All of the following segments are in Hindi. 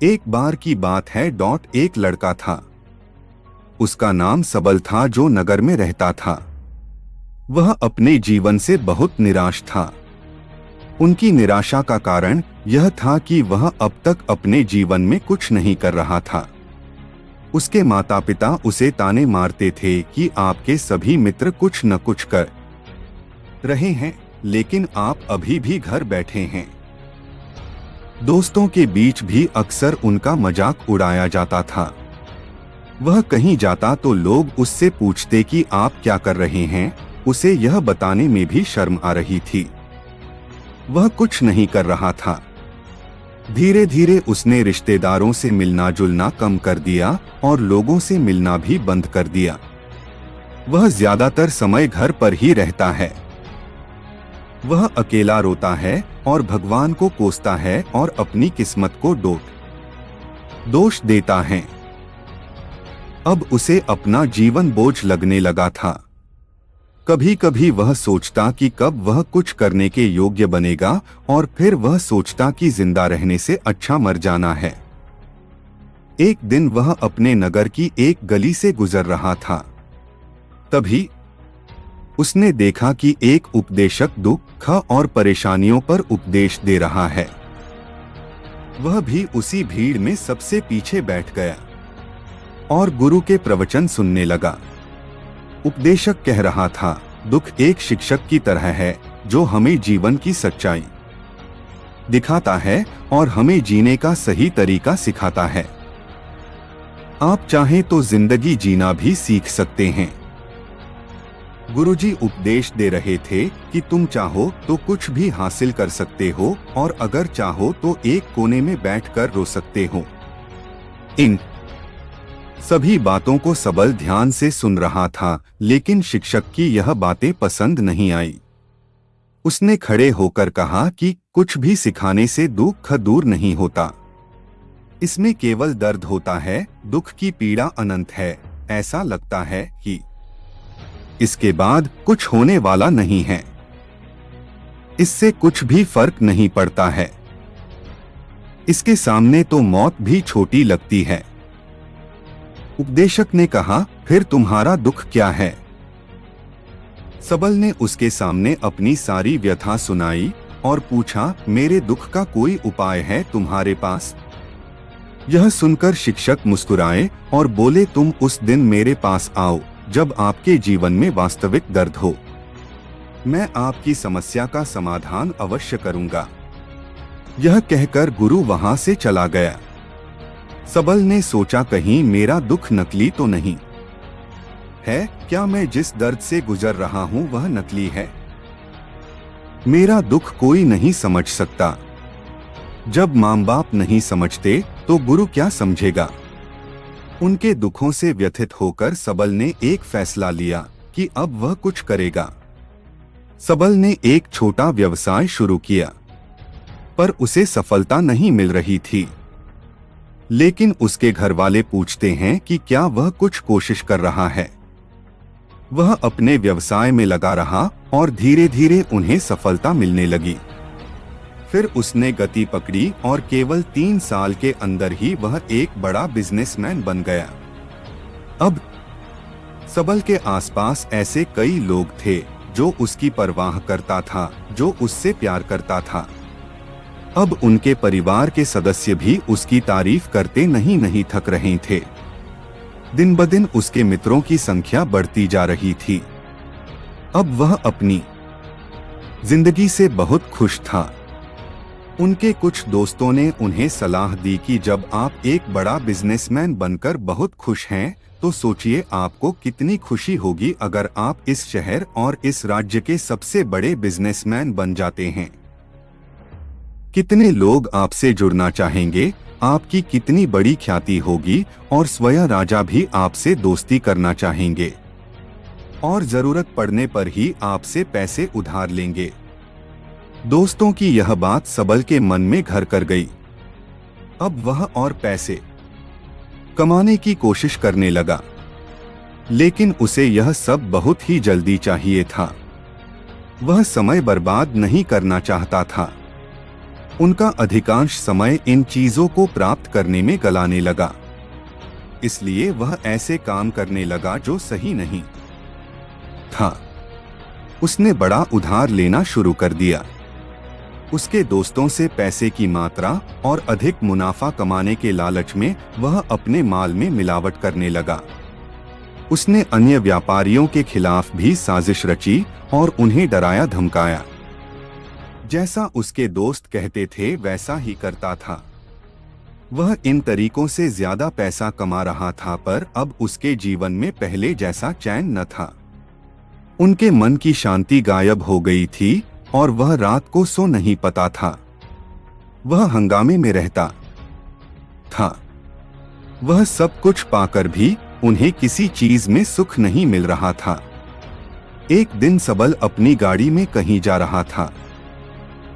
एक बार की बात है। एक लड़का था। उसका नाम सबल था, जो नगर में रहता था। वह अपने जीवन से बहुत निराश था। उनकी निराशा का कारण यह था कि वह अब तक अपने जीवन में कुछ नहीं कर रहा था। उसके माता पिता उसे ताने मारते थे कि आपके सभी मित्र कुछ न कुछ कर रहे हैं, लेकिन आप अभी भी घर बैठे हैं। दोस्तों के बीच भी अक्सर उनका मजाक उड़ाया जाता था। वह कहीं जाता तो लोग उससे पूछते कि आप क्या कर रहे हैं। उसे यह बताने में भी शर्म आ रही थी। वह कुछ नहीं कर रहा था। धीरे धीरे उसने रिश्तेदारों से मिलना जुलना कम कर दिया और लोगों से मिलना भी बंद कर दिया। वह ज्यादातर समय घर पर ही रहता है। वह अकेला रोता है और भगवान को कोसता है और अपनी किस्मत को दोष देता है। अब उसे अपना जीवन बोझ लगने लगा था। कभी कभी वह सोचता कि कब वह कुछ करने के योग्य बनेगा, और फिर वह सोचता कि जिंदा रहने से अच्छा मर जाना है। एक दिन वह अपने नगर की एक गली से गुजर रहा था। तभी उसने देखा कि एक उपदेशक दुख और परेशानियों पर उपदेश दे रहा है। वह भी उसी भीड़ में सबसे पीछे बैठ गया और गुरु के प्रवचन सुनने लगा। उपदेशक कह रहा था, दुख एक शिक्षक की तरह है जो हमें जीवन की सच्चाई दिखाता है और हमें जीने का सही तरीका सिखाता है। आप चाहें तो जिंदगी जीना भी सीख सकते हैं। गुरुजी उपदेश दे रहे थे कि तुम चाहो तो कुछ भी हासिल कर सकते हो, और अगर चाहो तो एक कोने में बैठकर रो सकते हो। इन सभी बातों को सबल ध्यान से सुन रहा था, लेकिन शिक्षक की यह बातें पसंद नहीं आई। उसने खड़े होकर कहा कि कुछ भी सिखाने से दुख दूर नहीं होता। इसमें केवल दर्द होता है। दुख की पीड़ा अनंत है। ऐसा लगता है कि इसके बाद कुछ होने वाला नहीं है। इससे कुछ भी फर्क नहीं पड़ता है। इसके सामने तो मौत भी छोटी लगती है। उपदेशक ने कहा, फिर तुम्हारा दुख क्या है? सबल ने उसके सामने अपनी सारी व्यथा सुनाई और पूछा, मेरे दुख का कोई उपाय है तुम्हारे पास? यह सुनकर शिक्षक मुस्कुराए और बोले, तुम उस दिन मेरे पास आओ जब आपके जीवन में वास्तविक दर्द हो। मैं आपकी समस्या का समाधान अवश्य करूंगा। यह कहकर गुरु वहां से चला गया। सबल ने सोचा, कहीं मेरा दुख नकली तो नहीं है? क्या मैं जिस दर्द से गुजर रहा हूं वह नकली है? मेरा दुख कोई नहीं समझ सकता। जब माँ बाप नहीं समझते तो गुरु क्या समझेगा? उनके दुखों से व्यथित होकर सबल ने एक फैसला लिया कि अब वह कुछ करेगा। सबल ने एक छोटा व्यवसाय शुरू किया, पर उसे सफलता नहीं मिल रही थी। लेकिन उसके घर वाले पूछते हैं कि क्या वह कुछ कोशिश कर रहा है। वह अपने व्यवसाय में लगा रहा और धीरे धीरे उन्हें सफलता मिलने लगी। फिर उसने गति पकड़ी और केवल 3 साल के अंदर ही वह एक बड़ा बिजनेसमैन बन गया। अब सबल के आसपास ऐसे कई लोग थे जो उसकी परवाह करता था, जो उससे प्यार करता था। अब उनके परिवार के सदस्य भी उसकी तारीफ करते नहीं थक रहे थे। दिन ब दिन उसके मित्रों की संख्या बढ़ती जा रही थी। अब वह अपनी जिंदगी से बहुत खुश था। उनके कुछ दोस्तों ने उन्हें सलाह दी कि जब आप एक बड़ा बिजनेसमैन बनकर बहुत खुश हैं, तो सोचिए आपको कितनी खुशी होगी अगर आप इस शहर और इस राज्य के सबसे बड़े बिजनेसमैन बन जाते हैं। कितने लोग आपसे जुड़ना चाहेंगे, आपकी कितनी बड़ी ख्याति होगी, और स्वयं राजा भी आपसे दोस्ती करना चाहेंगे और जरूरत पड़ने पर ही आपसे पैसे उधार लेंगे। दोस्तों की यह बात सबल के मन में घर कर गई। अब वह और पैसे कमाने की कोशिश करने लगा, लेकिन उसे यह सब बहुत ही जल्दी चाहिए था। वह समय बर्बाद नहीं करना चाहता था। उनका अधिकांश समय इन चीजों को प्राप्त करने में गलाने लगा, इसलिए वह ऐसे काम करने लगा जो सही नहीं था। उसने बड़ा उधार लेना शुरू कर दिया। उसके दोस्तों से पैसे की मात्रा और अधिक मुनाफा कमाने के लालच में वह अपने माल में मिलावट करने लगा। उसने अन्य व्यापारियों के खिलाफ भी साजिश रची और उन्हें डराया धमकाया। जैसा उसके दोस्त कहते थे वैसा ही करता था। वह इन तरीकों से ज्यादा पैसा कमा रहा था, पर अब उसके जीवन में पहले जैसा चैन न था। उनके मन की शांति गायब हो गई थी और वह रात को सो नहीं पाता था। वह हंगामे में रहता था। वह सब कुछ पाकर भी उन्हें किसी चीज में सुख नहीं मिल रहा था। एक दिन सबल अपनी गाड़ी में कहीं जा रहा था।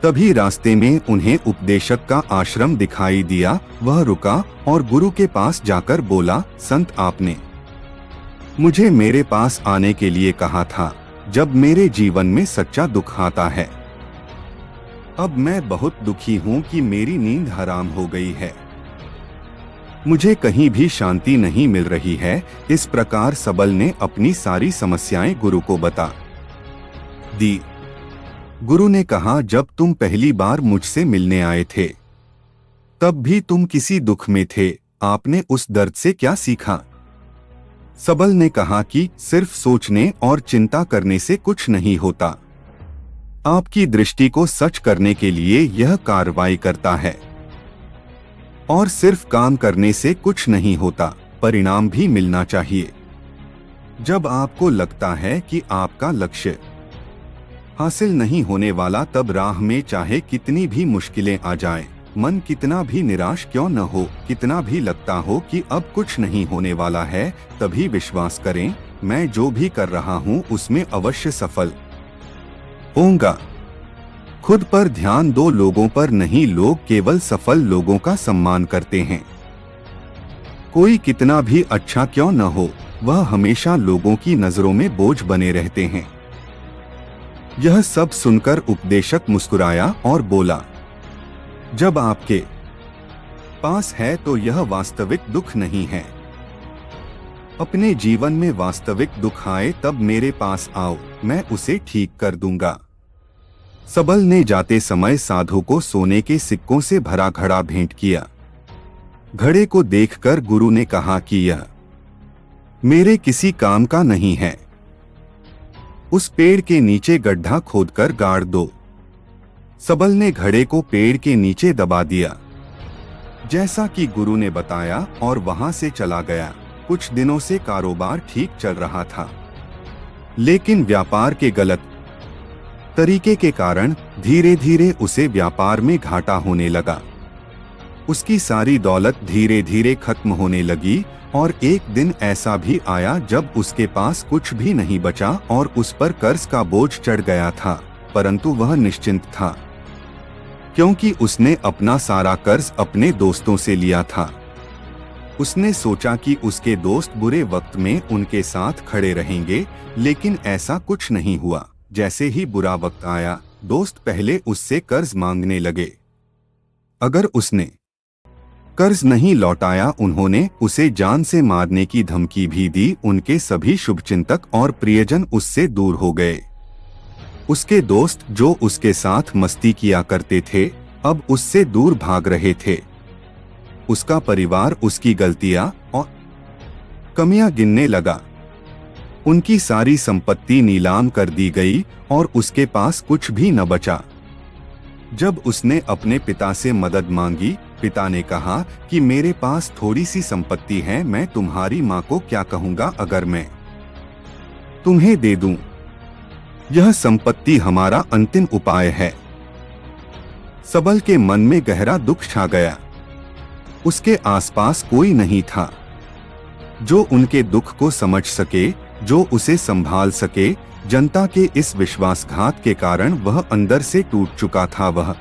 तभी रास्ते में उन्हें उपदेशक का आश्रम दिखाई दिया। वह रुका और गुरु के पास जाकर बोला, संत, आपने मुझे मेरे पास आने के लिए कहा था जब मेरे जीवन में सच्चा दुख आता है। अब मैं बहुत दुखी हूं कि मेरी नींद हराम हो गई है। मुझे कहीं भी शांति नहीं मिल रही है। इस प्रकार सबल ने अपनी सारी समस्याएं गुरु को बता दी। गुरु ने कहा, जब तुम पहली बार मुझसे मिलने आए थे तब भी तुम किसी दुख में थे। आपने उस दर्द से क्या सीखा? सबल ने कहा कि सिर्फ सोचने और चिंता करने से कुछ नहीं होता। आपकी दृष्टि को सच करने के लिए यह कार्रवाई करता है। और सिर्फ काम करने से कुछ नहीं होता, परिणाम भी मिलना चाहिए। जब आपको लगता है कि आपका लक्ष्य हासिल नहीं होने वाला, तब राह में चाहे कितनी भी मुश्किलें आ जाएं, मन कितना भी निराश क्यों न हो, कितना भी लगता हो कि अब कुछ नहीं होने वाला है, तभी विश्वास करें, मैं जो भी कर रहा हूं उसमें अवश्य सफल होऊंगा। खुद पर ध्यान दो, लोगों पर नहीं। लोग केवल सफल लोगों का सम्मान करते हैं। कोई कितना भी अच्छा क्यों न हो, वह हमेशा लोगों की नजरों में बोझ बने रहते हैं। यह सब सुनकर उपदेशक मुस्कुराया और बोला, जब आपके पास है तो यह वास्तविक दुख नहीं है। अपने जीवन में वास्तविक दुख आए तब मेरे पास आओ, मैं उसे ठीक कर दूंगा। सबल ने जाते समय साधु को सोने के सिक्कों से भरा घड़ा भेंट किया। घड़े को देखकर गुरु ने कहा कि यह मेरे किसी काम का नहीं है। उस पेड़ के नीचे गड्ढा खोदकर गाड़ दो। सबल ने घड़े को पेड़ के नीचे दबा दिया, जैसा कि गुरु ने बताया, और वहां से चला गया। कुछ दिनों से कारोबार ठीक चल रहा था, लेकिन व्यापार के गलत तरीके के कारण धीरे धीरे उसे व्यापार में घाटा होने लगा। उसकी सारी दौलत धीरे धीरे खत्म होने लगी और एक दिन ऐसा भी आया जब उसके पास कुछ भी नहीं बचा और उस पर कर्ज का बोझ चढ़ गया था, परंतु वह निश्चिंत था, क्योंकि उसने अपना सारा कर्ज अपने दोस्तों से लिया था। उसने सोचा कि उसके दोस्त बुरे वक्त में उनके साथ खड़े रहेंगे, लेकिन ऐसा कुछ नहीं हुआ। जैसे ही बुरा वक्त आया, दोस्त पहले उससे कर्ज मांगने लगे। अगर उसने कर्ज नहीं लौटाया, उन्होंने उसे जान से मारने की धमकी भी दी। उनके सभी शुभचिंतक और प्रियजन उससे दूर हो गए। उसके दोस्त जो उसके साथ मस्ती किया करते थे, अब उससे दूर भाग रहे थे। उसका परिवार उसकी गलतियां और कमियां गिनने लगा। उनकी सारी संपत्ति नीलाम कर दी गई और उसके पास कुछ भी न बचा। जब उसने अपने पिता से मदद मांगी, पिता ने कहा कि मेरे पास थोड़ी सी संपत्ति है, मैं तुम्हारी माँ को क्या कहूँगा अगर मैं तुम्हें दे दूं? यह संपत्ति हमारा अंतिम उपाय है। सबल के मन में गहरा दुख छा गया। उसके आसपास कोई नहीं था जो उनके दुख को समझ सके, जो उसे संभाल सके। जनता के इस विश्वासघात के कारण वह अंदर से टूट चुका था। वह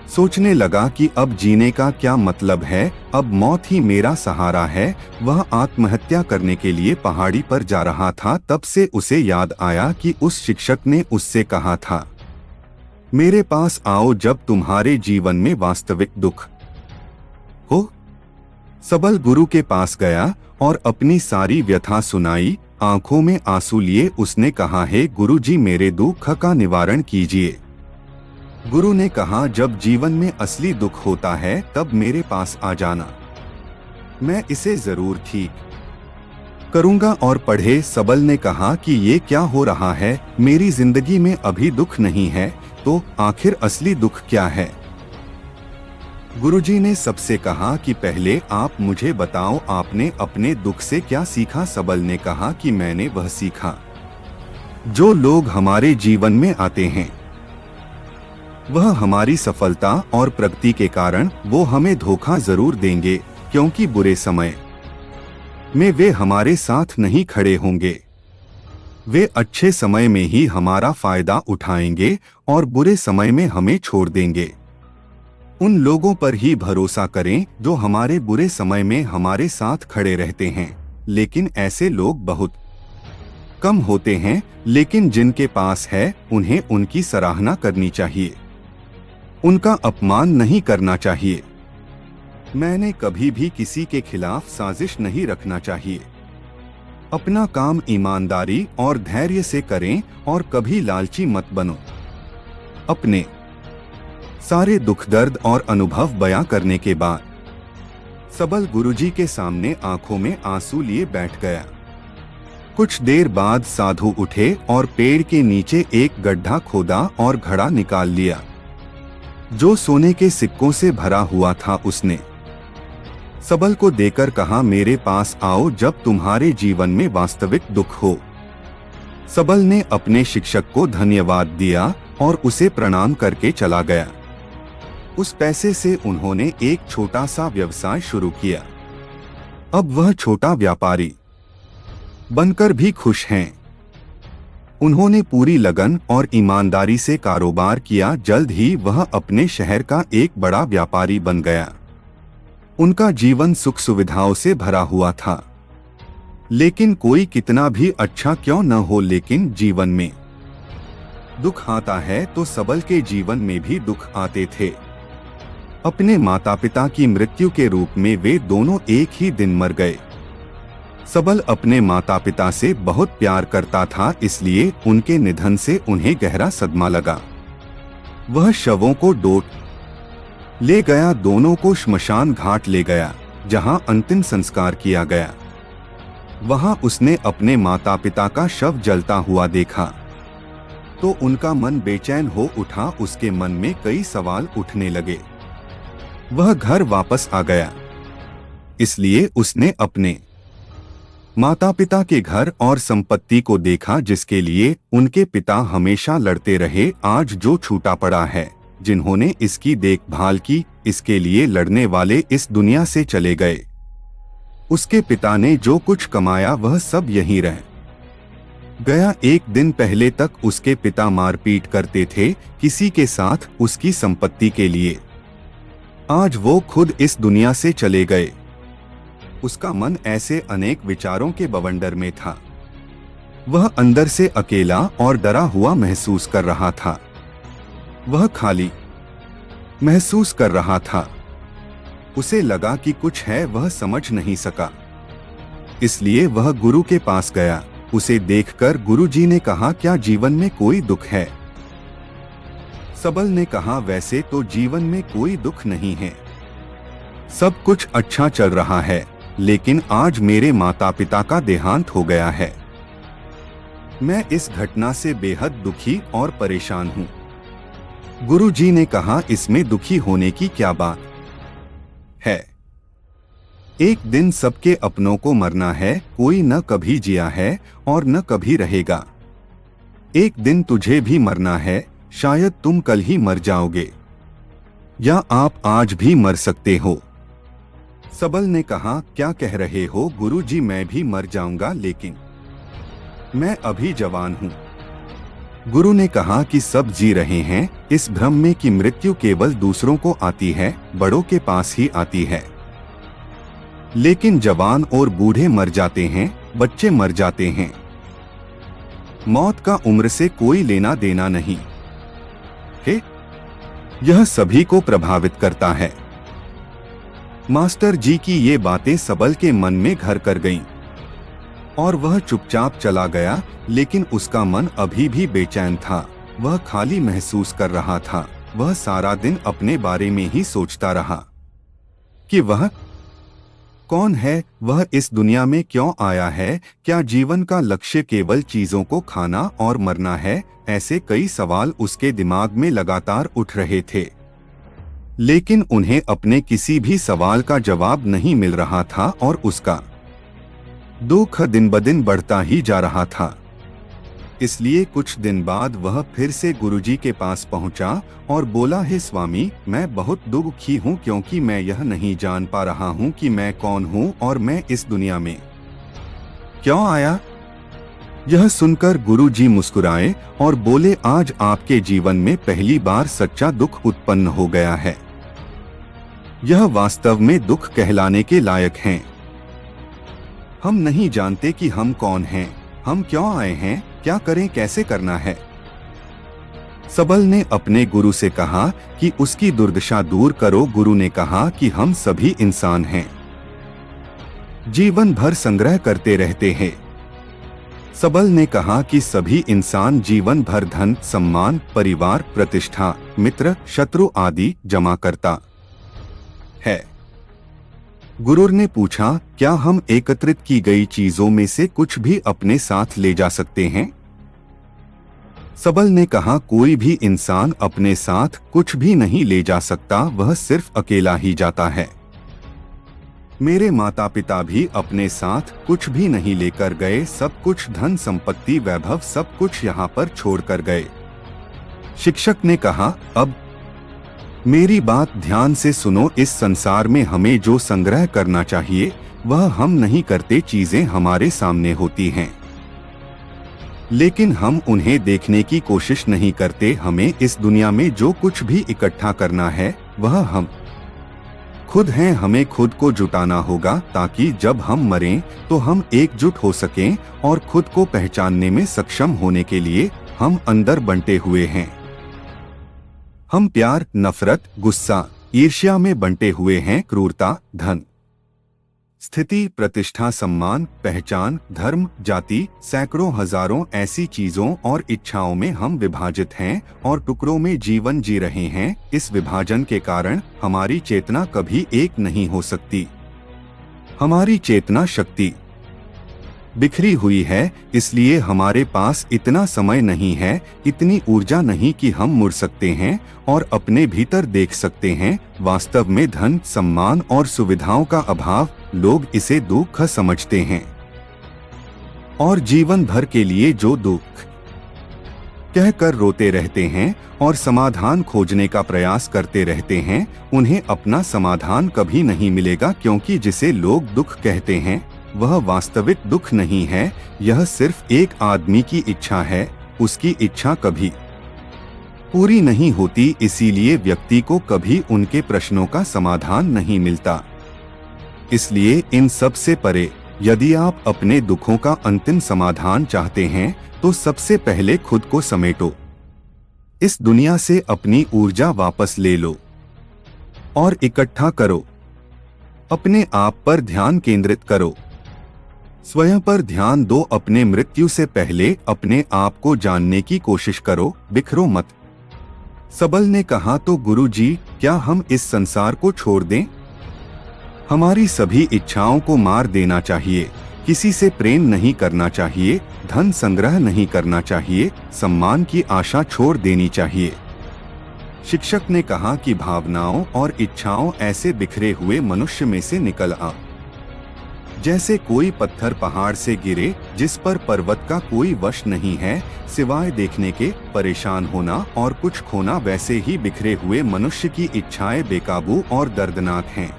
सोचने लगा कि अब जीने का क्या मतलब है, अब मौत ही मेरा सहारा है। वह आत्महत्या करने के लिए पहाड़ी पर जा रहा था, तब से उसे याद आया कि उस शिक्षक ने उससे कहा था मेरे पास आओ जब तुम्हारे जीवन में वास्तविक दुख हो। सबल गुरु के पास गया और अपनी सारी व्यथा सुनाई। आंखों में आंसू लिए उसने कहा, हे गुरु जी, मेरे दुख का निवारण कीजिए। गुरु ने कहा, जब जीवन में असली दुख होता है तब मेरे पास आ जाना, मैं इसे जरूर ठीक करूंगा। और पढ़े। सबल ने कहा कि ये क्या हो रहा है, मेरी जिंदगी में अभी दुख नहीं है, तो आखिर असली दुख क्या है। गुरुजी ने सबसे कहा कि पहले आप मुझे बताओ, आपने अपने दुख से क्या सीखा। सबल ने कहा कि मैंने वह सीखा जो लोग हमारे जीवन में आते हैं, वह हमारी सफलता और प्रगति के कारण वो हमें धोखा जरूर देंगे, क्योंकि बुरे समय में वे हमारे साथ नहीं खड़े होंगे। वे अच्छे समय में ही हमारा फायदा उठाएंगे और बुरे समय में हमें छोड़ देंगे। उन लोगों पर ही भरोसा करें जो हमारे बुरे समय में हमारे साथ खड़े रहते हैं, लेकिन ऐसे लोग बहुत कम होते हैं। लेकिन जिनके पास है उन्हें उनकी सराहना करनी चाहिए, उनका अपमान नहीं करना चाहिए। मैंने कभी भी किसी के खिलाफ साजिश नहीं रखना चाहिए। अपना काम ईमानदारी और धैर्य से करें और कभी लालची मत बनो। अपने सारे दुख दर्द और अनुभव बयां करने के बाद सबल गुरुजी के सामने आंखों में आंसू लिए बैठ गया। कुछ देर बाद साधु उठे और पेड़ के नीचे एक गड्ढा खोदा और घड़ा निकाल लिया जो सोने के सिक्कों से भरा हुआ था। उसने सबल को देकर कहा, मेरे पास आओ जब तुम्हारे जीवन में वास्तविक दुख हो। सबल ने अपने शिक्षक को धन्यवाद दिया और उसे प्रणाम करके चला गया। उस पैसे से उन्होंने एक छोटा सा व्यवसाय शुरू किया। अब वह छोटा व्यापारी बनकर भी खुश हैं। उन्होंने पूरी लगन और ईमानदारी से कारोबार किया। जल्द ही वह अपने शहर का एक बड़ा व्यापारी बन गया। उनका जीवन सुख सुविधाओं से भरा हुआ था। लेकिन कोई कितना भी अच्छा क्यों न हो, लेकिन जीवन में दुख आता है तो सबल के जीवन में भी दुख आते थे। अपने माता पिता की मृत्यु के रूप में वे दोनों एक ही दिन मर गए। सबल अपने माता पिता से बहुत प्यार करता था, इसलिए उनके निधन से उन्हें गहरा सदमा लगा। वह शवों को डोट ले गया, दोनों को श्मशान घाट ले गया जहां अंतिम संस्कार किया गया। वहां उसने अपने माता पिता का शव जलता हुआ देखा तो उनका मन बेचैन हो उठा। उसके मन में कई सवाल उठने लगे। वह घर वापस आ गया, इसलिए उसने अपने माता पिता के घर और संपत्ति को देखा जिसके लिए उनके पिता हमेशा लड़ते रहे। आज जो छूटा पड़ा है, जिन्होंने इसकी देखभाल की, इसके लिए लड़ने वाले इस दुनिया से चले गए। उसके पिता ने जो कुछ कमाया वह सब यहीं रह गया। एक दिन पहले तक उसके पिता मारपीट करते थे किसी के साथ उसकी संपत्ति के लिए। आज वो खुद इस दुनिया से चले गए। उसका मन ऐसे अनेक विचारों के बवंडर में था। वह अंदर से अकेला और डरा हुआ महसूस कर रहा था। वह खाली महसूस कर रहा था। उसे लगा कि कुछ है, वह समझ नहीं सका। इसलिए वह गुरु के पास गया। उसे देखकर गुरुजी ने कहा, क्या जीवन में कोई दुख है? सबल ने कहा, वैसे तो जीवन में कोई दुख नहीं है, सब कुछ अच्छा चल रहा है, लेकिन आज मेरे माता पिता का देहांत हो गया है। मैं इस घटना से बेहद दुखी और परेशान हूँ। गुरुजी ने कहा, इसमें दुखी होने की क्या बात है? एक दिन सबके अपनों को मरना है, कोई न कभी जिया है और न कभी रहेगा। एक दिन तुझे भी मरना है, शायद तुम कल ही मर जाओगे या आप आज भी मर सकते हो। सबल ने कहा, क्या कह रहे हो गुरुजी, मैं भी मर जाऊंगा, लेकिन मैं अभी जवान हूँ। गुरु ने कहा कि सब जी रहे हैं इस भ्रम में कि मृत्यु केवल दूसरों को आती है, बड़ों के पास ही आती है। लेकिन जवान और बूढ़े मर जाते हैं, बच्चे मर जाते हैं। मौत का उम्र से कोई लेना देना नहीं सके, यह सभी को प्रभावित करता है। मास्टर जी की ये बातें सबल के मन में घर कर गईं और वह चुपचाप चला गया, लेकिन उसका मन अभी भी बेचैन था। वह खाली महसूस कर रहा था। वह सारा दिन अपने बारे में ही सोचता रहा कि वह कौन है, वह इस दुनिया में क्यों आया है, क्या जीवन का लक्ष्य केवल चीजों को खाना और मरना है। ऐसे कई सवाल उसके दिमाग में लगातार उठ रहे थे, लेकिन उन्हें अपने किसी भी सवाल का जवाब नहीं मिल रहा था और उसका दुख दिन ब दिन बढ़ता ही जा रहा था। इसलिए कुछ दिन बाद वह फिर से गुरुजी के पास पहुंचा और बोला, हे स्वामी, मैं बहुत दुखी हूं क्योंकि मैं यह नहीं जान पा रहा हूं कि मैं कौन हूं और मैं इस दुनिया में क्यों आया। यह सुनकर गुरुजी मुस्कुराए और बोले, आज आपके जीवन में पहली बार सच्चा दुख उत्पन्न हो गया है। यह वास्तव में दुख कहलाने के लायक हैं। हम नहीं जानते कि हम कौन हैं, हम क्यों आए हैं, क्या करें, कैसे करना है। सबल ने अपने गुरु से कहा कि उसकी दुर्दशा दूर करो। गुरु ने कहा कि हम सभी इंसान हैं, जीवन भर संग्रह करते रहते हैं। सबल ने कहा कि सभी इंसान जीवन भर धन, सम्मान, परिवार, प्रतिष्ठा, मित्र, शत्रु आदि जमा करता है। गुरु ने पूछा, क्या हम एकत्रित की गई चीजों में से कुछ भी अपने साथ ले जा सकते हैं? सबल ने कहा, कोई भी इंसान अपने साथ कुछ भी नहीं ले जा सकता, वह सिर्फ अकेला ही जाता है। मेरे माता पिता भी अपने साथ कुछ भी नहीं लेकर गए, सब कुछ धन संपत्ति वैभव सब कुछ यहाँ पर छोड़कर गए। शिक्षक ने कहा, अब मेरी बात ध्यान से सुनो, इस संसार में हमें जो संग्रह करना चाहिए वह हम नहीं करते। चीजें हमारे सामने होती हैं, लेकिन हम उन्हें देखने की कोशिश नहीं करते। हमें इस दुनिया में जो कुछ भी इकट्ठा करना है वह हम खुद हैं। हमें खुद को जुटाना होगा ताकि जब हम मरें तो हम एकजुट हो सकें और खुद को पहचानने में सक्षम होने के लिए हम अंदर बंटे हुए हैं। हम प्यार, नफरत, गुस्सा, ईर्ष्या में बंटे हुए हैं। क्रूरता, धन, स्थिति, प्रतिष्ठा, सम्मान, पहचान, धर्म, जाति, सैकड़ों हजारों ऐसी चीजों और इच्छाओं में हम विभाजित हैं और टुकड़ों में जीवन जी रहे हैं। इस विभाजन के कारण हमारी चेतना कभी एक नहीं हो सकती। हमारी चेतना शक्ति बिखरी हुई है, इसलिए हमारे पास इतना समय नहीं है, इतनी ऊर्जा नहीं कि हम मुड़ सकते हैं और अपने भीतर देख सकते हैं। वास्तव में धन, सम्मान और सुविधाओं का अभाव, लोग इसे दुख समझते हैं और जीवन भर के लिए जो दुख कहकर रोते रहते हैं और समाधान खोजने का प्रयास करते रहते हैं, उन्हें अपना समाधान कभी नहीं मिलेगा, क्योंकि जिसे लोग दुख कहते हैं वह वास्तविक दुख नहीं है। यह सिर्फ एक आदमी की इच्छा है, उसकी इच्छा कभी पूरी नहीं होती, इसीलिए व्यक्ति को कभी उनके प्रश्नों का समाधान नहीं मिलता। इसलिए इन सब से परे, यदि आप अपने दुखों का अंतिम समाधान चाहते हैं तो सबसे पहले खुद को समेटो। इस दुनिया से अपनी ऊर्जा वापस ले लो और इकट्ठा करो। अपने आप पर ध्यान केंद्रित करो, स्वयं पर ध्यान दो। अपने मृत्यु से पहले अपने आप को जानने की कोशिश करो, बिखरो मत। सबल ने कहा, तो गुरुजी, क्या हम इस संसार को छोड़ दें? हमारी सभी इच्छाओं को मार देना चाहिए, किसी से प्रेम नहीं करना चाहिए, धन संग्रह नहीं करना चाहिए, सम्मान की आशा छोड़ देनी चाहिए। शिक्षक ने कहा कि भावनाओं और इच्छाओं ऐसे बिखरे हुए मनुष्य में से निकल आ, जैसे कोई पत्थर पहाड़ से गिरे जिस पर पर्वत का कोई वश नहीं है सिवाय देखने के। परेशान होना और कुछ खोना, वैसे ही बिखरे हुए मनुष्य की इच्छाएं बेकाबू और दर्दनाक हैं।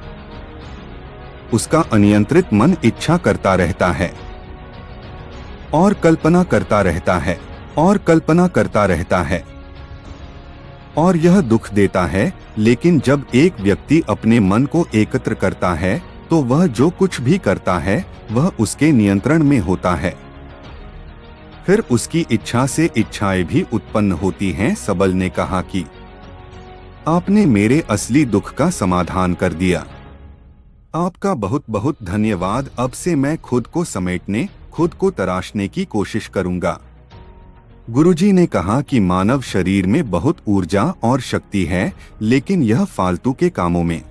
उसका अनियंत्रित मन इच्छा करता रहता है और कल्पना करता रहता है और कल्पना करता रहता है और यह दुख देता है। लेकिन जब एक व्यक्ति अपने मन को एकत्र करता है तो वह जो कुछ भी करता है वह उसके नियंत्रण में होता है। फिर उसकी इच्छा से इच्छाएं भी उत्पन्न होती हैं। सबल ने कहा कि आपने मेरे असली दुख का समाधान कर दिया। आपका बहुत बहुत धन्यवाद। अब से मैं खुद को समेटने, खुद को तराशने की कोशिश करूंगा। गुरुजी ने कहा कि मानव शरीर में बहुत ऊर्जा और शक्ति है, लेकिन यह फालतू के कामों में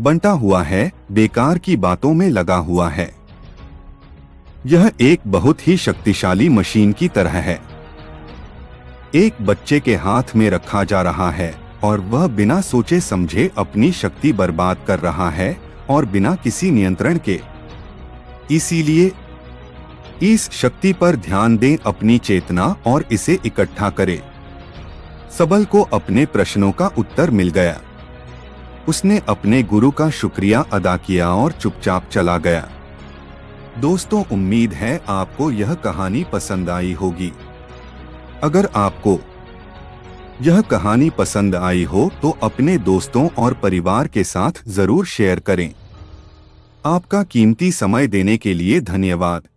बंटा हुआ है, बेकार की बातों में लगा हुआ है। यह एक बहुत ही शक्तिशाली मशीन की तरह है। एक बच्चे के हाथ में रखा जा रहा है और वह बिना सोचे समझे अपनी शक्ति बर्बाद कर रहा है और बिना किसी नियंत्रण के। इसीलिए इस शक्ति पर ध्यान दें, अपनी चेतना, और इसे इकट्ठा करें। सबल को अपने प्रश्नों का उत्तर मिल गया। उसने अपने गुरु का शुक्रिया अदा किया और चुपचाप चला गया। दोस्तों, उम्मीद है आपको यह कहानी पसंद आई होगी। अगर आपको यह कहानी पसंद आई हो तो अपने दोस्तों और परिवार के साथ जरूर शेयर करें। आपका कीमती समय देने के लिए धन्यवाद।